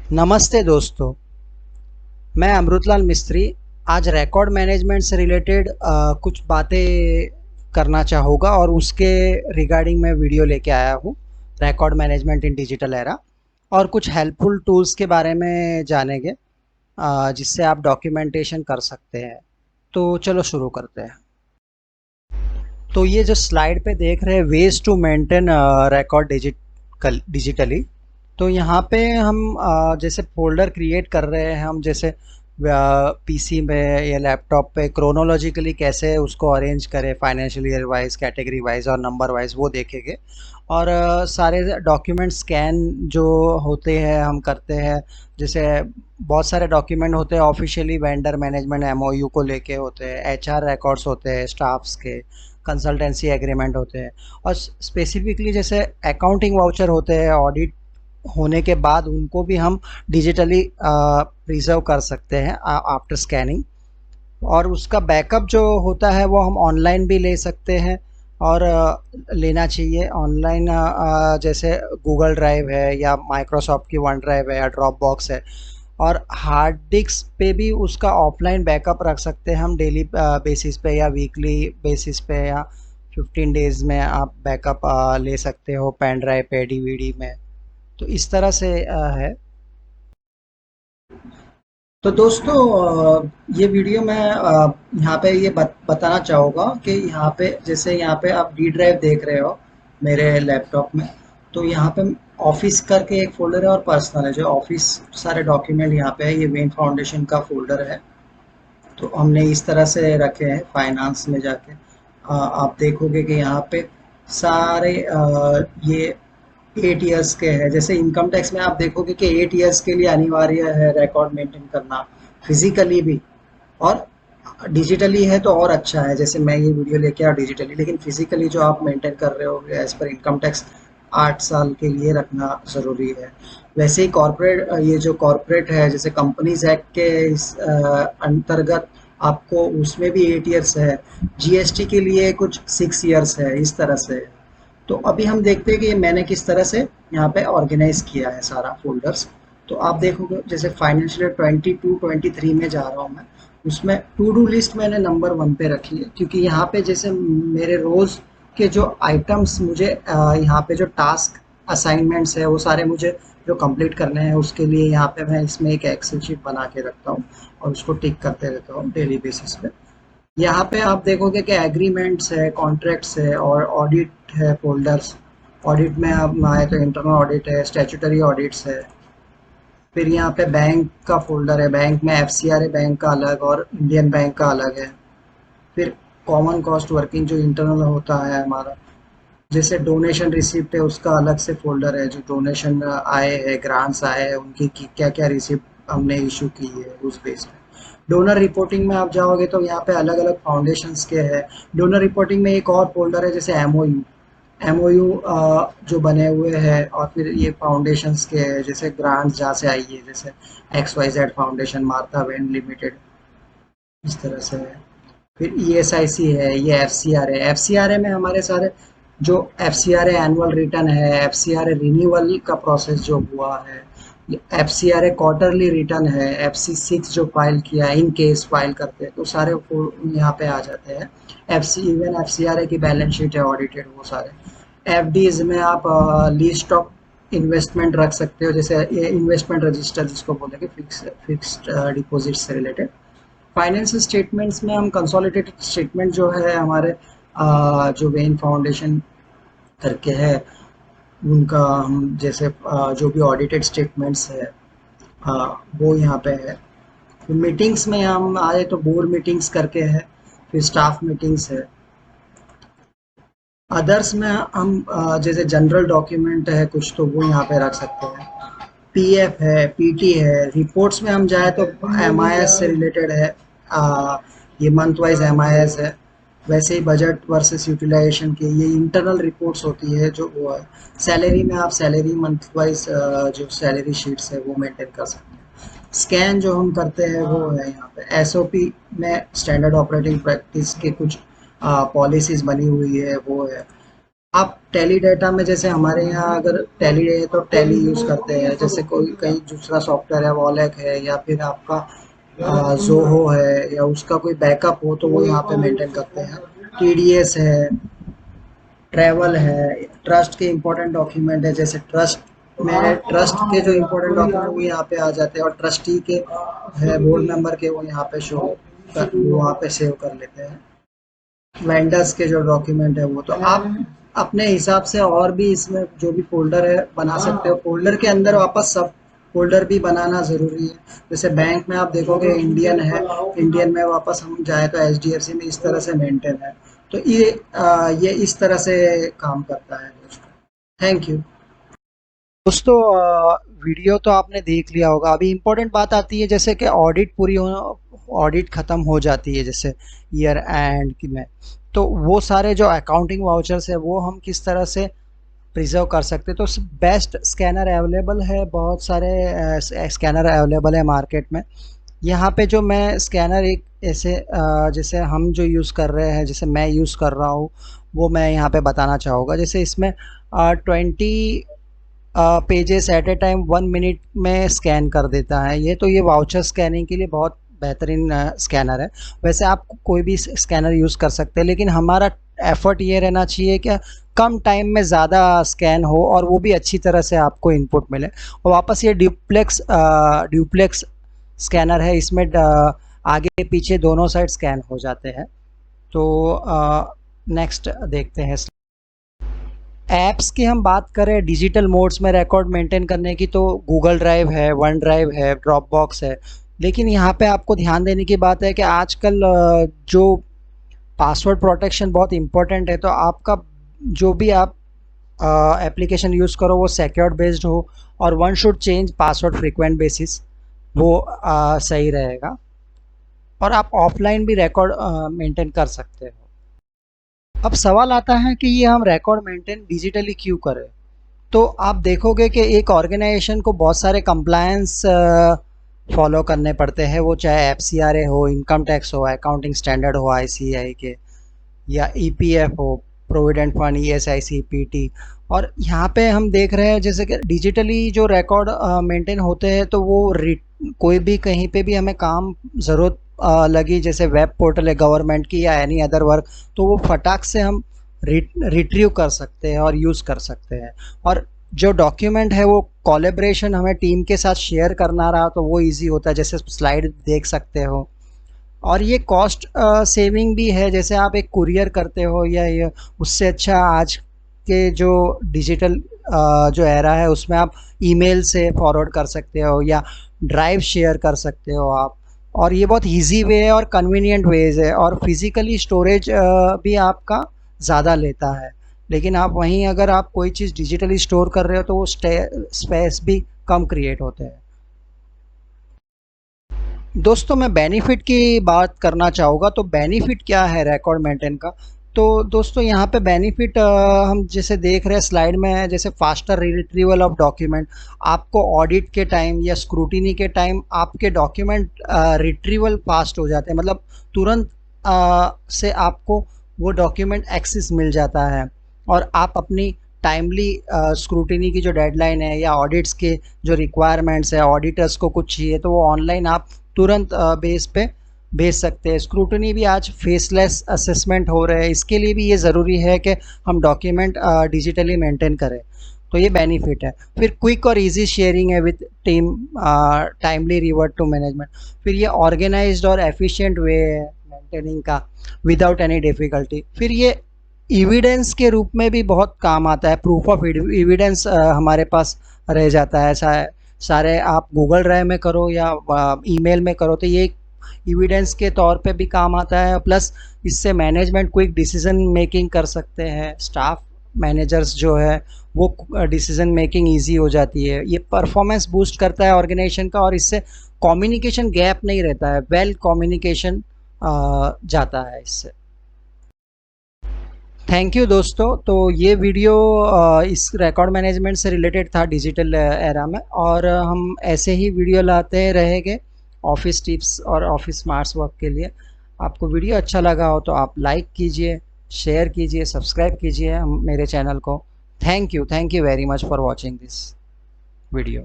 नमस्ते दोस्तों, मैं अमृतलाल मिस्त्री। आज रिकॉर्ड मैनेजमेंट से रिलेटेड कुछ बातें करना चाहूँगा और उसके रिगार्डिंग मैं वीडियो लेके आया हूँ। रिकॉर्ड मैनेजमेंट इन डिजिटल एरा और कुछ हेल्पफुल टूल्स के बारे में जानेंगे, जिससे आप डॉक्यूमेंटेशन कर सकते हैं। तो चलो शुरू करते हैं। तो ये जो स्लाइड पे देख रहे हैं, ways to maintain record digitally. तो यहाँ पे हम जैसे फोल्डर क्रिएट कर रहे हैं, हम जैसे पीसी में या लैपटॉप पे क्रोनोलॉजिकली कैसे उसको अरेंज करें, financial year wise, category wise और नंबर वाइज, वो देखेंगे। और सारे डॉक्यूमेंट स्कैन जो होते हैं हम करते हैं। जैसे बहुत सारे डॉक्यूमेंट होते हैं ऑफिशियली वेंडर मैनेजमेंट एमओयू को लेके होते हैं, एचआर रिकॉर्ड्स होते हैं स्टाफ्स के, कंसल्टेंसी एग्रीमेंट होते हैं, और स्पेसिफिकली जैसे अकाउंटिंग वाउचर होते हैं ऑडिट होने के बाद उनको भी हम डिजिटली प्रिजर्व कर सकते हैं आफ्टर स्कैनिंग। और उसका बैकअप जो होता है वो हम ऑनलाइन भी ले सकते हैं। और लेना चाहिए ऑनलाइन, जैसे गूगल ड्राइव है या माइक्रोसॉफ्ट की वन ड्राइव है या ड्रॉप बॉक्स है। और हार्ड डिस्क पे भी उसका ऑफलाइन बैकअप रख सकते हैं हम, डेली बेसिस पे या वीकली बेसिस पे, या 15 डेज में आप बैकअप ले सकते हो पेन ड्राइव पे, डीवीडी में। तो इस तरह से है। तो दोस्तों, ये वीडियो मैं यहाँ पे ये बताना चाहूँगा कि यहाँ पे जैसे यहाँ पे आप डी ड्राइव देख रहे हो मेरे लैपटॉप में। तो यहाँ पे ऑफिस करके एक फोल्डर है और पर्सनल है। जो ऑफिस सारे डॉक्यूमेंट यहाँ पे है, ये वेन फाउंडेशन का फोल्डर है। तो हमने इस तरह से रखे हैं फाइनेंस में जाके। आप देखोगे कि यहाँ पे सारे ये 8 इयर्स के हैं। जैसे इनकम टैक्स में आप देखोगे कि 8 इयर्स के लिए अनिवार्य है रिकॉर्ड मेंटेन करना, फिजिकली भी। और डिजिटली है तो और अच्छा है, जैसे मैं ये वीडियो लेके आया डिजिटली, लेकिन फिजिकली जो आप मेंटेन कर रहे हो एज पर इनकम टैक्स 8 साल के लिए रखना ज़रूरी है। वैसे ही कॉर्पोरेट, ये जो कॉर्पोरेट है जैसे कंपनीज एक्ट के इस अंतर्गत आपको उसमें भी 8 इयर्स है। जीएसटी के लिए कुछ 6 इयर्स है, इस तरह से। तो अभी हम देखते हैं कि मैंने किस तरह से यहाँ पे ऑर्गेनाइज किया है सारा फोल्डर्स। तो आप देखोगे जैसे फाइनेंशियल 22-23 में जा रहा हूँ मैं। उसमें टू डू लिस्ट मैंने नंबर 1 पे रखी है, क्योंकि यहाँ पे जैसे मेरे रोज के जो आइटम्स मुझे यहाँ पे जो टास्क असाइनमेंट्स है वो सारे मुझे जो कंप्लीट करने हैं, उसके लिए यहाँ पे मैं इसमें एक एक्सेल शीट बना के रखता हूँ और उसको टिक करते रहता हूँ डेली बेसिस पे। यहाँ पे आप देखोगे कि एग्रीमेंट्स है, कॉन्ट्रैक्ट्स है और ऑडिट है फोल्डर्स। ऑडिट में आप आए तो इंटरनल ऑडिट है, स्टैट्यूटरी ऑडिट्स है। फिर यहाँ पे बैंक का फोल्डर है, बैंक में एफसीआरए बैंक का अलग और इंडियन बैंक का अलग है। फिर कॉमन कॉस्ट वर्किंग जो इंटरनल होता है हमारा। जैसे डोनेशन रिसिप्ट है उसका अलग से फोल्डर है, जो डोनेशन आए हैं, ग्रांट्स आए हैं, उनकी क्या क्या रिसिप्ट हमने इशू की है उस बेस पे। डोनर रिपोर्टिंग में आप जाओगे तो यहाँ पे अलग अलग फाउंडेशंस के हैं। डोनर रिपोर्टिंग में एक और फोल्डर है जैसे एमओयू। एमओयू जो बने हुए हैं, और फिर ये फाउंडेशंस के हैं, जैसे ग्रांट्स जहाँ से आई है, जैसे XYZ foundation, Martha when limited, इस तरह से है। फिर ईएसआईसी है, ये एफसीआर है। एफसीआरए में हमारे सारे जो एफसीआरए एनुअल रिटर्न है, एफसीआरए रिन्यूअल का प्रोसेस जो हुआ है, एफसीआरए क्वार्टरली रिटर्न है, FC6 जो फाइल किया इन केस फाइल करते हैं, तो सारे यहाँ पे आ जाते हैं। इवन एफसीआरए की बैलेंस शीट है ऑडिटेड, वो सारे। एफडीज में आप लिस्ट ऑफ इन्वेस्टमेंट रख सकते हो, जैसे ये इन्वेस्टमेंट रजिस्टर जिसको बोलेंगे, फिक्स्ड डिपॉजिट से रिलेटेड। फाइनेंशियल स्टेटमेंट्स में हम कंसोलिडेटेड स्टेटमेंट जो है हमारे, जो वेन फाउंडेशन करके है, उनका हम जैसे जो भी ऑडिटेड स्टेटमेंट्स है, वो यहाँ पे है। फिर मीटिंग्स में हम आए तो बोर्ड मीटिंग्स करके है। फिर स्टाफ मीटिंग्स है। अदर्स में हम जैसे जनरल डॉक्यूमेंट है कुछ, तो वो यहाँ पे रख सकते हैं। पीएफ है, पीटी है। रिपोर्ट्स में हम जाए तो एमआईएस से रिलेटेड है। ये मंथ वाइज एमआईएस है। वैसे ही बजट वर्सेस यूटिलाइजेशन की ये इंटरनल रिपोर्ट्स होती है, जो वो है। सैलरी में आप सैलरी मंथ वाइज जो सैलरी शीट्स है वो मेंटेन कर सकते हैं। स्कैन जो हम करते हैं वो है यहाँ पे। एसओपी में स्टैंडर्ड ऑपरेटिंग प्रैक्टिस के कुछ पॉलिसीज बनी हुई है, वो है। आप टैली डाटा में जैसे हमारे यहाँ अगर टैली है तो टैली यूज़ करते हैं, जैसे कोई कहीं दूसरा सॉफ्टवेयर है वॉलेक है या फिर आपका जोहो है या उसका कोई बैकअप हो तो वो यहाँ पे मेंटेन करते हैं। टीडीएस है, ट्रैवल है, ट्रस्ट के इम्पोर्टेंट डॉक्यूमेंट है, जैसे ट्रस्ट में ट्रस्ट के जो इम्पोर्टेंट डॉक्यूमेंट वो यहाँ पे आ जाते हैं और ट्रस्टी के है बोर्ड मेंबर के वो यहाँ पे शो कर वो वहाँ पे सेव कर लेते हैं। वेंडर्स के जो डॉक्यूमेंट है वो तो आप अपने हिसाब से और भी इसमें जो भी फ़ोल्डर है बना सकते हो। फ़ोल्डर के अंदर वापस सब फ़ोल्डर भी बनाना ज़रूरी है। जैसे बैंक में आप देखोगे इंडियन है, इंडियन में वापस हम जाए तो एचडीएफसी में इस तरह से मेंटेन है। तो ये इस तरह से काम करता है दोस्तों। Thank you. दोस्तों वीडियो तो आपने देख लिया होगा। अभी इम्पोर्टेंट बात आती है जैसे कि ऑडिट ख़त्म हो जाती है जैसे ईयर एंड की में, तो वो सारे जो अकाउंटिंग वाउचर्स है वो हम किस तरह से प्रिजर्व कर सकते हैं। तो बेस्ट स्कैनर अवेलेबल है, बहुत सारे स्कैनर अवेलेबल है मार्केट में। यहाँ पे जो मैं स्कैनर एक ऐसे जैसे हम जो यूज़ कर रहे हैं, जैसे मैं यूज़ कर रहा हूँ वो मैं यहाँ पे बताना चाहूँगा। जैसे इसमें 20 pages at a time 1 minute में स्कैन कर देता है ये। तो ये वाउचर स्कैनिंग के लिए बहुत बेहतरीन स्कैनर है। वैसे आप कोई भी स्कैनर यूज़ कर सकते हैं, लेकिन हमारा एफर्ट ये रहना चाहिए कि कम टाइम में ज़्यादा स्कैन हो और वो भी अच्छी तरह से आपको इनपुट मिले। और वापस ये ड्यूप्लेक्स स्कैनर है, इसमें आगे पीछे दोनों साइड स्कैन हो जाते हैं। तो नेक्स्ट देखते हैं। ऐप्स की हम बात करें डिजिटल मोड्स में रिकॉर्ड मेंटेन करने की, तो गूगल ड्राइव है, वन ड्राइव है, ड्रॉप बॉक्स है। लेकिन यहाँ पे आपको ध्यान देने की बात है कि आजकल जो पासवर्ड प्रोटेक्शन बहुत इम्पोर्टेंट है, तो आपका जो भी आप एप्लीकेशन यूज़ करो वो सिक्योर बेस्ड हो और one should change password frequent basis, वो सही रहेगा। और आप ऑफलाइन भी रिकॉर्ड मेंटेन कर सकते हो। अब सवाल आता है कि ये हम रिकॉर्ड मेंटेन डिजिटली क्यों करें। तो आप देखोगे कि एक ऑर्गेनाइजेशन को बहुत सारे कंप्लायंस फॉलो करने पड़ते हैं, वो चाहे एफसीआरए हो, इनकम टैक्स हो, अकाउंटिंग स्टैंडर्ड हो आईसीएआई के, या ईपीएफ हो, प्रोविडेंट फंड, ईएसआईसी, पीटी। और यहाँ पे हम देख रहे हैं जैसे कि डिजिटली जो रिकॉर्ड मेंटेन होते हैं, तो वो कोई भी कहीं पे भी हमें काम ज़रूरत लगी, जैसे वेब पोर्टल है गवर्नमेंट की या एनी अदर वर्क, तो वो फटाक से हम रिट्रीव कर सकते हैं और यूज़ कर सकते हैं। और जो डॉक्यूमेंट है वो कोलैबोरेशन हमें टीम के साथ शेयर करना रहा तो वो इजी होता है, जैसे स्लाइड देख सकते हो। और ये कॉस्ट सेविंग भी है, जैसे आप एक कुरियर करते हो या ये, उससे अच्छा आज के जो डिजिटल जो एरा है उसमें आप ईमेल से फॉरवर्ड कर सकते हो या ड्राइव शेयर कर सकते हो आप। और ये बहुत इजी वे है और कन्वीनियंट वेज है, और फिज़िकली स्टोरेज भी आपका ज़्यादा लेता है। लेकिन आप वहीं अगर आप कोई चीज़ डिजिटली स्टोर कर रहे हो तो वो स्पेस भी कम क्रिएट होते हैं। दोस्तों मैं बेनिफिट की बात करना चाहूँगा, तो बेनिफिट क्या है रिकॉर्ड मेंटेन का। तो दोस्तों यहाँ पे बेनिफिट हम जैसे देख रहे हैं स्लाइड में है, जैसे फास्टर रिट्रीवल ऑफ डॉक्यूमेंट। आपको ऑडिट के टाइम या स्क्रूटिनी के टाइम आपके डॉक्यूमेंट रिट्रीवल फास्ट हो जाते हैं, मतलब तुरंत से आपको वो डॉक्यूमेंट एक्सेस मिल जाता है। और आप अपनी टाइमली स्क्रूटिनी की जो डेडलाइन है या ऑडिट्स के जो रिक्वायरमेंट्स है, ऑडिटर्स को कुछ चाहिए तो वो ऑनलाइन आप तुरंत बेस पे भेज सकते हैं। स्क्रूटनी भी आज फेसलेस असेसमेंट हो रहे हैं, इसके लिए भी ये ज़रूरी है कि हम डॉक्यूमेंट डिजिटली मेंटेन करें। तो ये बेनिफिट है। फिर क्विक और इजी शेयरिंग है with team, timely revert to management. फिर ये ऑर्गेनाइज्ड और एफिशिएंट वे है मेंटेनिंग का विदाउट एनी डिफ़िकल्टी। फिर ये एविडेंस के रूप में भी बहुत काम आता है, प्रूफ ऑफ एविडेंस हमारे पास रह जाता है। ऐसा सारे आप गूगल ड्राइव में करो या ईमेल में करो तो ये एविडेंस के तौर पे भी काम आता है। प्लस इससे मैनेजमेंट क्विक डिसीजन मेकिंग कर सकते हैं, स्टाफ मैनेजर्स जो है वो डिसीजन मेकिंग इजी हो जाती है। ये परफॉर्मेंस बूस्ट करता है ऑर्गेनाइजेशन का, और इससे कम्युनिकेशन गैप नहीं रहता है, वेल कम्युनिकेशन जाता है इससे। थैंक यू दोस्तों। तो ये वीडियो इस रिकॉर्ड मैनेजमेंट से रिलेटेड था डिजिटल एरा में, और हम ऐसे ही वीडियो लाते रहेंगे ऑफिस टिप्स और ऑफिस स्मार्ट्स वर्क के लिए। आपको वीडियो अच्छा लगा हो तो आप लाइक कीजिए, शेयर कीजिए, सब्सक्राइब कीजिए मेरे चैनल को। Thank you very much for watching this video.